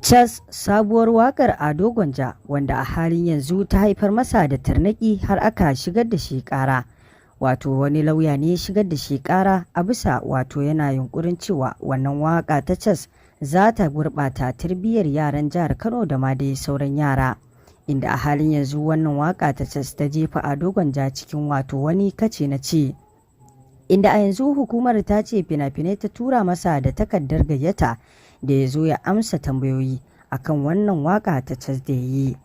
Cas sabuwar waƙar Ado Gwanja wanda a halin yanzu ta haifar masa da tarnaƙi har aka shigar da shi ƙara. Wato wani lauya ne shigar da shi ƙara a bisa wato yana yunkurin cewa wannan waƙa ta Cas za ta gurɓata tarbiyyar yaran jihar Kano da ma dai sauran yara. Inda a halin yanzu wannan waƙa ta Cas ta jefa Ado Gwanja cikin wato wani kace na ce. Inda a yanzu hukumar ta ce fina-finai ta tura masa da takardar gayyata da ya zo ya amsa tambayoyi akan wannan waka ta Cas da yi.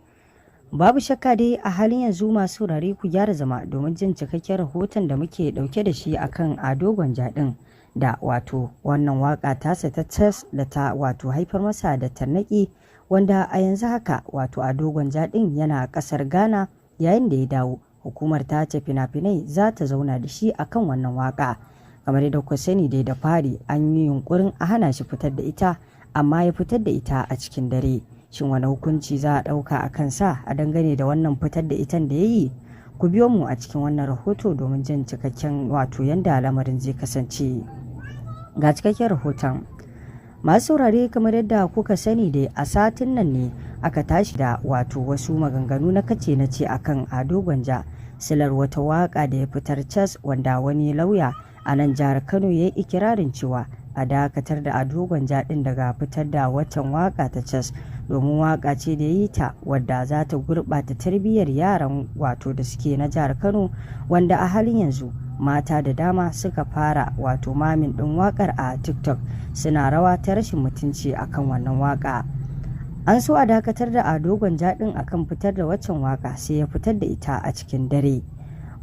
Babu shakka dai a halin yanzu masu saurare ku gyara zama domin jin cikakken rahoton da muke dauke da shi akan Ado Gwanja din da wato wannan waka tasa ta Cas da ta wato haifar masa da tarnaki, wanda a yanzu haka wato Ado Gwanja din yana kasar Ghana yayin da ya dawo. Hukumar ta ce fina-finai za ta zauna da shi akan wannan waka. Kamar yadda kuka sani dai da fari an yi yunkurin a hana shi fitar da ita, amma ya fitar da ita a cikin dare. Shin wani hukunci za a ɗauka a kansa a dangane da wannan fitar da itan da ya yi? Ku biyo mu a cikin wannan rahoto domin jin cikakken wato yadda lamarin zai kasance. Ga cikakken rahoton. Masu saurare, kamar yadda kuka sani dai a satin nan ne aka tashi da wato wasu maganganu na kace na ce akan Ado Gwanja silar wata waka da ya fitar Cas, wanda wani lauya a nan jihar Kano ya yi ikirarin cewa a dakatar da Ado Gwanja din daga fitar da watan waka ta Cas, domin waka ce da yi ta wadda za ta gurɓata tarbiyyar yaran wato da suke na jihar Kano, wanda a halin yanzu mata da dama suka fara wato mamin ɗin wakar a TikTok suna rawa ta rashin mutunci akan wannan waka. An so a dakatar da Ado Gwanja din akan fitar da waccan waka, sai ya fitar da ita a cikin dare,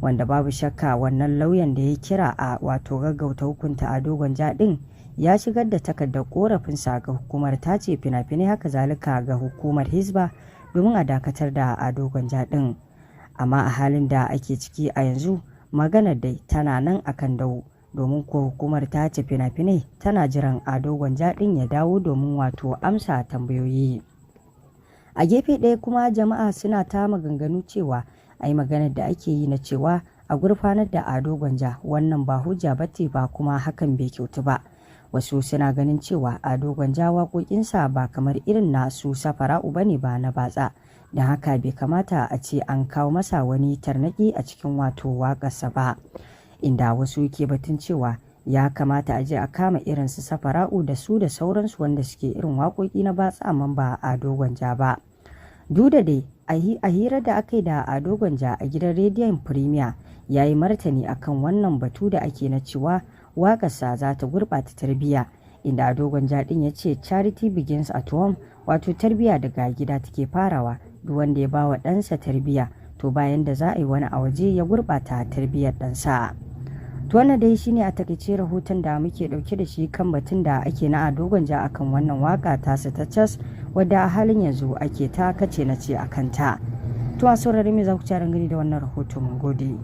wanda babu shakka wannan lauyan da ya kira a wato gaggauta hukunta Ado Gwanja din ya shigar da takardar korafinsa ga hukumar tace fina-finai, haka zalika ga hukumar Hisba domin a dakatar da Ado Gwanja din. Amma a halin da ake ciki a yanzu maganar dai tana nan akan dawo, domin ko hukumar tace fina-finai tana jiran Ado Gwanja din ya dawo domin wato amsa tambayoyi. A gefe ɗaya kuma jama'a suna ta maganganu cewa ai maganar da ake yi na cewa a gurfanar da Ado Gwanja wannan ba hujja bace ba, kuma hakan bai kyautu ba. Wasu suna ganin cewa Ado Gwanja waƙoƙinsa ba kamar irin na su Safara'u bane ba na batsa, don haka bai kamata a ce an kawo masa wani tarnaki a cikin wato waƙarsa ba. Inda wasu ke batun cewa ya kamata a je a kama irin su Safara'u da su da sauransu wanda suke irin waƙoƙi na batsa, amma ba Ado Gwanja ba. Duk da dai a hira da aka yi da Ado Gwanja a gidan rediyon Premier ya yi martani akan wannan batu da ake na cewa waƙarsa za ta gurɓata tarbiyya, inda Ado Gwanja ɗin ya ce charity begins at home, wato tarbiyya daga gida take farawa. Duk wanda ya bawa ɗansa tarbiyya to bayan da za a yi wani a waje ya gurɓata tarbiyyar ɗansa. To wannan dai shine a takaice rahoton da muke ɗauke da shi kan batun da ake na Ado Gwanja akan wannan waƙa tasa ta Cas, wadda a halin yanzu ake ta kace na ce akan ta. To a saurare me za ku ci gani da wannan rahoton? Mun gode.